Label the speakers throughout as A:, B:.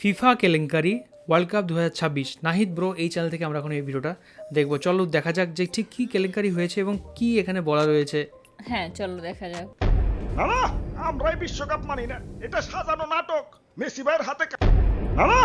A: FIFA কেলেঙ্কারি world cup 2026 Nahid bro এই channel থেকে আমরা এখন এই ভিডিওটা দেখবো। চলো দেখা যাক যে ঠিক কী কেলেঙ্কারি হয়েছে এবং কি এখানে বলা রয়েছে।
B: হ্যাঁ চলো দেখা যাক।
C: না না, আমরাই বিশ্বকাপ মানি না, এটা সাজানো নাটক। মেসি ভাইয়ের হাতে না না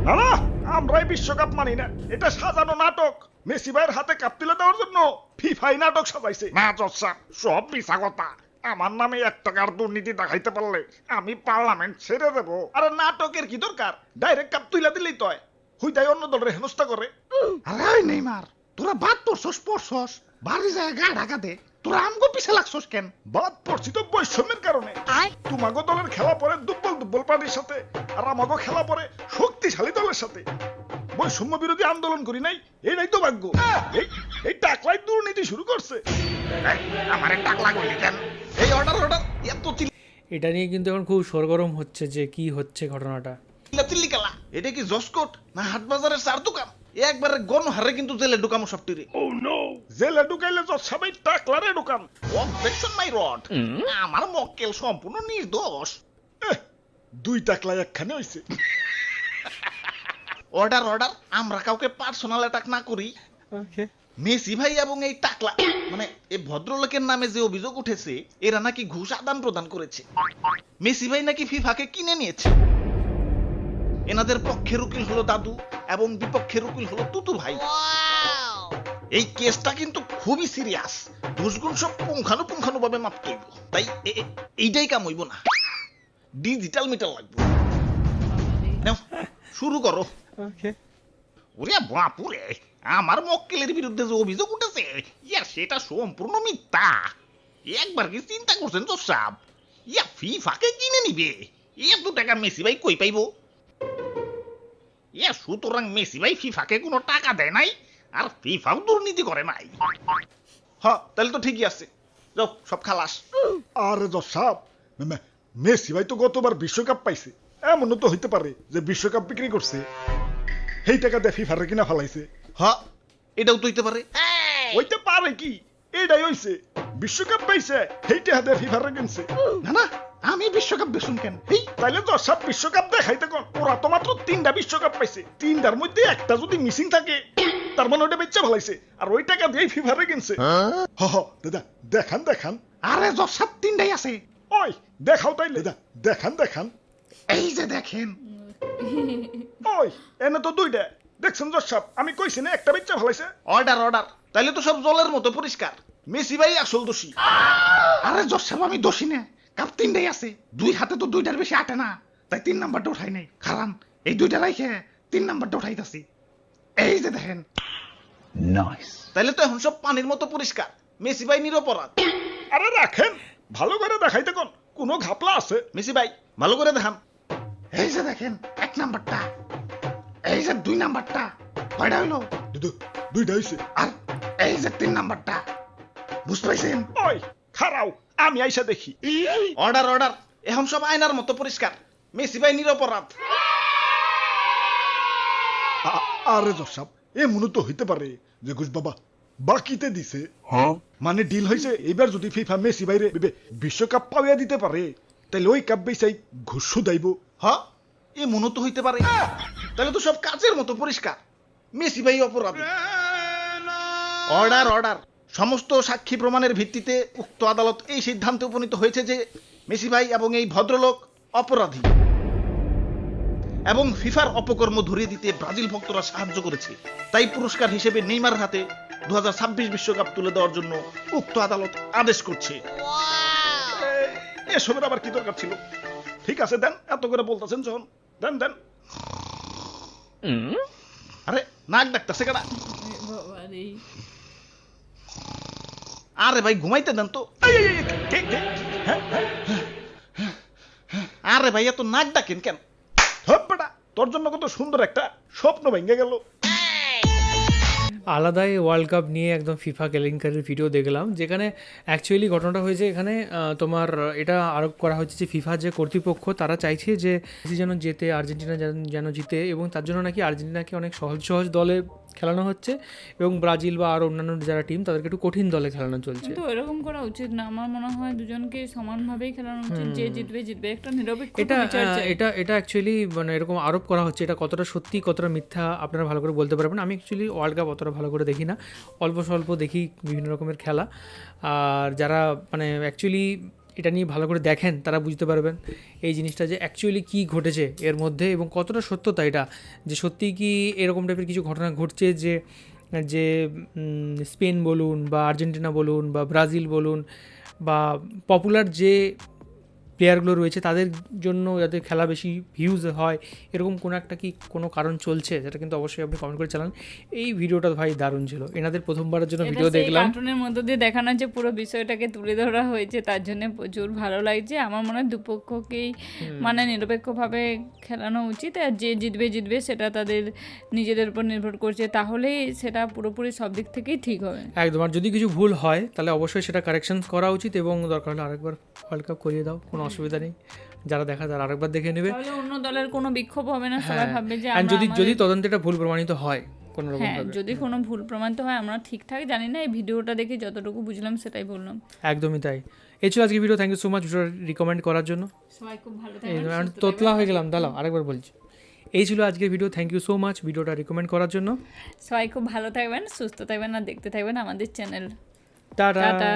C: না না, আমরাই বিশ্বকাপ মানি না, এটা সাজানো নাটক। মেসি ভাইয়ের হাতে কাপ তুলে দেওয়ার জন্য ফিফাই নাটক সাজাইছে। না জচ্ছা, সব মিছা কথা। আমার নামে 1 টাকার দুর্নীতি দেখাইতে পারলে আমি পার্লামেন্ট ছেড়ে দেবো। আরে নাটকের কি দরকার, ডাইরেক্ট কাপ তুলে দিলেই তো হয়। হুইদাই অন্য দলের হেনস্থা করে।
D: আরে ওই নেইমার, তোরা বাদ পড়ছস বাড়ি যায় গা ঢাকা দে। তোরা আমগো পিছে লাগছস কেন?
C: বাদ পড়ছি তো বৈষম্যের কারণে। তোমাগো দলের খেলা পরে দুর্বল দুর্বল পার্টির সাথে, আর আমাগো খেলা পরে শক্তিশালী দলের সাথে। বৈষম্য বিরোধী আন্দোলন করি নাই, এটাই তো ভাগ্য। এই টাকলাই দুর্নীতি শুরু করছে।
D: আমার টাকলা কইলি কেন? এই অর্ডার এত
A: এটা নিয়ে কিন্তু এখন খুব সরগরম হচ্ছে যে কি হচ্ছে ঘটনাটা।
D: চিল্লি কালা। এটা কি জসকোট না হাটবাজারের চার দোকান? একবারে গণ হারে কিন্তু জেলে ঢুকামো সবটিরে।
C: জেলে ঢুকাইলে তো সবাই টাকলারে ঢুকান।
D: Objection my rod. আমার মক্কেল সম্পূর্ণ নির্দোষ।
C: 2 টাকলাই একখানে হইছে।
D: অর্ডার আমরা কাউকে পার্সোনাল অ্যাটাক না করি। মেসি ভাই এবং এই টাকলা মানে এই ভদ্রলোকের নামে যে অভিযোগ উঠেছে, এরা নাকি ঘুষ আদান প্রদান করেছে। মেসি ভাই নাকি ফিফাকে কিনে নিয়েছে। এনাদের পক্ষের উকিল হলো দাদু এবং বিপক্ষের উকিল হলো তুতু ভাই। এই কেসটা কিন্তু খুবই সিরিয়াস। ঘুষগুণ সব পুঙ্খানু ভাবে মাপতে হইব। তাই এইটাই কাম হইব না, ডিজিটাল মিটার লাগবে। নাও, শুরু করো। ওরে বাপুরে, আমার মক্কেলের বিরুদ্ধে যে অভিযোগ উঠেছে সেটা সম্পূর্ণ মিথ্যা। একবার কি চিন্তা করছেন তো সাহেব, ফিফাকে কিনে নিবে? 2 টাকা মেসি ভাই কই পাইব? সুতরাং মেসি ভাই ফিফাকে কোনো টাকা দেয় নাই, আর ফিফাও দুর্নীতি করে নাই। হ্যাঁ, তাহলে তো ঠিকই আছে। যাও, সব খালাস।
C: আরে জসাব, মেসি ভাই তো গতবার বিশ্বকাপ পাইছে। এমনও তো হইতে পারে যে বিশ্বকাপ বিক্রি করছে, সেই টাকা দিয়ে ফিফারে কিনা ফেলাইছে।
D: হ্যাঁ, এটাও তো হইতে পারে।
C: হইতে পারে কি, এটাই হইছে। বিশ্বকাপ পাইছে, সেই টাকা দিয়ে ফিফারে কিনছে।
D: না, আমি বিশ্বকাপ বেশুন কেন?
C: তাইলে জসাব বিশ্বকাপ দেখাইতে কোন? ওরা তো মাত্র 3টা বিশ্বকাপ পাইছে, 3টার মধ্যে একটা যদি মিসিং থাকে, তার মানে ওটা বেচা ফেলাইছে, আর ওই টাকা দিয়ে ফিফারে কিনছে। দাদা দেখান।
D: আরে জসাব 3টাই আছে।
C: ওই দেখাও তাইলে। দেখান।
D: এই যে দেখেন।
C: ওই এনে তো 2টা। দেখছেন জসাব, আমি কইছি না একটা বেচা ফেলাইছে।
D: অর্ডার তাইলে তো সব জলের মতো পরিষ্কার। মেসি ভাই আসল দোষী। আরে জসাব, আমি দোষী না। কাপ 3টাই আছে, 2 হাতে তো 2টার বেশি আটে না, তাই 3 নাম্বারটা উঠাই নাই। কারণ এই 2টা রাইখে 3 নাম্বারটা উঠাইতাছি। এই যে দেখেন। নাইস। তাইলে তো এখন সব পানির মতো পরিষ্কার। মেসি ভাই নিরপরাধ।
C: আরে রাখেন, ভালো করে দেখাইতে কোন, কোনো ঘাপলা আছে?
D: মেসি ভাই ভালো করে দেখান। এই যে দেখেন 1 নাম্বারটা, এই যে 2 নাম্বারটা। কয়টা হইলো?
C: 2টা হইছে।
D: আর এই যে 3 নাম্বারটা। বুঝতে পাইছেন?
C: ওই খারাও, আমি আইসা দেখি।
D: অর্ডার এখন সব আয়নার মতো পরিষ্কার। মেসি ভাই নিরপরাধ।
C: আরে জসাব, এমনও তো হইতে পারে যে ঘুষ বাবা বাকিতে দিছে। মানে ডিল হইছে, এবার যদি ফিফা মেসি বাইরে বিশ্বকাপ পাওয়া দিতে পারে, তাহলে ওই কাপ বেচাই ঘুষ সুদাইব।
D: হ্যাঁ, এমনও তো হইতে পারে। তাহলে তো সব কাচের মতো পরিষ্কার। মেসি ভাই অপরাধী। অর্ডার সমস্ত সাক্ষী প্রমাণের ভিত্তিতে উক্ত আদালত এই সিদ্ধান্তে উপনীত হয়েছে যে মেসি ভাই এবং এই ভদ্রলোক অপরাধী এবং ফিফার অপকর্ম ধরিয়ে দিতে ব্রাজিল ভক্তরা সাহায্য করেছে। তাই পুরস্কার হিসেবে নেইমার হাতে 2026 বিশ্বকাপ তুলে দেওয়ার জন্য উক্ত আদালত আদেশ করছে।
C: এসবের আবার কি দরকার ছিল? ঠিক আছে, দেন, এত করে বলতেছেন যখন, দেন।
D: আরে নাক ডাকতেছে কেডা?
B: বাবারে,
D: আরে ভাই ঘুমাইতে দেন তো।
C: হ্যাঁ,
D: আরে ভাই এত নাক ডাকেন কেন?
C: বেটা, তোর জন্য কত সুন্দর একটা স্বপ্ন ভেঙে গেল।
A: আলাদাই ওয়ার্ল্ড কাপ নিয়ে একদম ফিফা কেলেঙ্কারির ভিডিও দেখলাম, যেখানে অ্যাকচুয়ালি ঘটনাটা হয়েছে এখানে তোমার এটা আরোপ করা হয়েছে যে ফিফা যে কর্তৃপক্ষ তারা চাইছে যে মেসি যেন জেতে, আর্জেন্টিনা যেন জিতে, এবং তার জন্য নাকি আর্জেন্টিনাকে অনেক সহজ দলে খেলানো হচ্ছে এবং ব্রাজিল বা আর অন্যান্য যারা টিম তাদেরকে একটু কঠিন দলে খেলানো চলছে।
B: কিন্তু এরকম করা উচিত না, আমার মনে হয় দুজনকে সমানভাবেই খেলানো উচিত, যে জিতবে জিতবে, একটা নিরপেক্ষ
A: এটা
B: বিচার চাই।
A: এটা অ্যাকচুয়ালি মানে এরকম আরোপ করা হচ্ছে, এটা কতটা সত্যি কতটা মিথ্যা আপনারা ভালো করে বলতে পারবেন। আমি অ্যাকচুয়ালি ওয়ার্ল্ড কাপ অতটা ভালো করে দেখি না, অল্প স্বল্প দেখি বিভিন্ন রকমের খেলা। আর যারা মানে অ্যাকচুয়ালি এটা নিয়ে ভালো করে দেখেন তারা বুঝতে পারবেন এই জিনিসটা যে অ্যাকচুয়ালি কী ঘটেছে এর মধ্যে এবং কতটা সত্যতা এটা, যে সত্যিই কি এরকম টাইপের কিছু ঘটনা ঘটছে যে যে স্পেন বলুন বা আর্জেন্টিনা বলুন বা ব্রাজিল বলুন বা পপুলার যে প্লেয়ারগুলো রয়েছে তাদের জন্য যাতে খেলা বেশি ভিউজ হয়, এরকম কোনো কারণ চলছে, সেটা কিন্তু অবশ্যই আপনি কমেন্ট করে চালান। এই ভিডিওটা ভাই দারুণ ছিল, এনাদের প্রথমবারের জন্য ভিডিও দেখলাম,
B: কার্টুনের মধ্য দিয়ে দেখানো যে পুরো বিষয়টাকে তুলে ধরা হয়েছে, তার জন্য প্রচুর ভালো লাগছে। আমার মনে হয় দুপক্ষকেই মানে নিরপেক্ষভাবে খেলানো উচিত, আর যে জিতবে জিতবে সেটা তাদের নিজেদের উপর নির্ভর করছে, তাহলেই সেটা পুরোপুরি সব দিক থেকেই ঠিক হবে।
A: একদম। আর যদি কিছু ভুল হয় তাহলে অবশ্যই সেটা কারেকশন করা উচিত এবং দরকার হলে আরেকবার ওয়ার্ল্ড কাপ করিয়ে দাও, কোনো অসুবিধা নেই, যারা দেখা তারা আরেকবার দেখে নেবে।
B: তাহলে অন্য দলের কোনো বিক্ষোভ হবে না, সবাই ভাববে যে
A: আর
B: আমরা
A: যদি তদন্তে এটা ভুল প্রমাণিত হয় কোনো রকম
B: হ্যাঁ, যদি কোনো ভুল প্রমাণিত হয়, আমরা ঠিকঠাক জানি না, এই ভিডিওটা দেখে যতটুকু বুঝলাম সেটাই বললাম।
A: একদমই তাই। এই ছিল আজকে video, thank you so much ভিডিওটা রিকমেন্ড করার জন্য।
B: সবাই খুব ভালো
A: এই
B: থাকবেন,
A: আমি তোতলা হয়ে গেলাম, দাঁড়াও আরেকবার বলছি। এই ছিল আজকের video, thank you so much ভিডিওটা রিকমেন্ড করার জন্য।
B: সবাই খুব ভালো থাকবেন, সুস্থ থাকবেন আর দেখতে থাকবেন আমাদের চ্যানেল।
A: টাটা।
B: টাটা।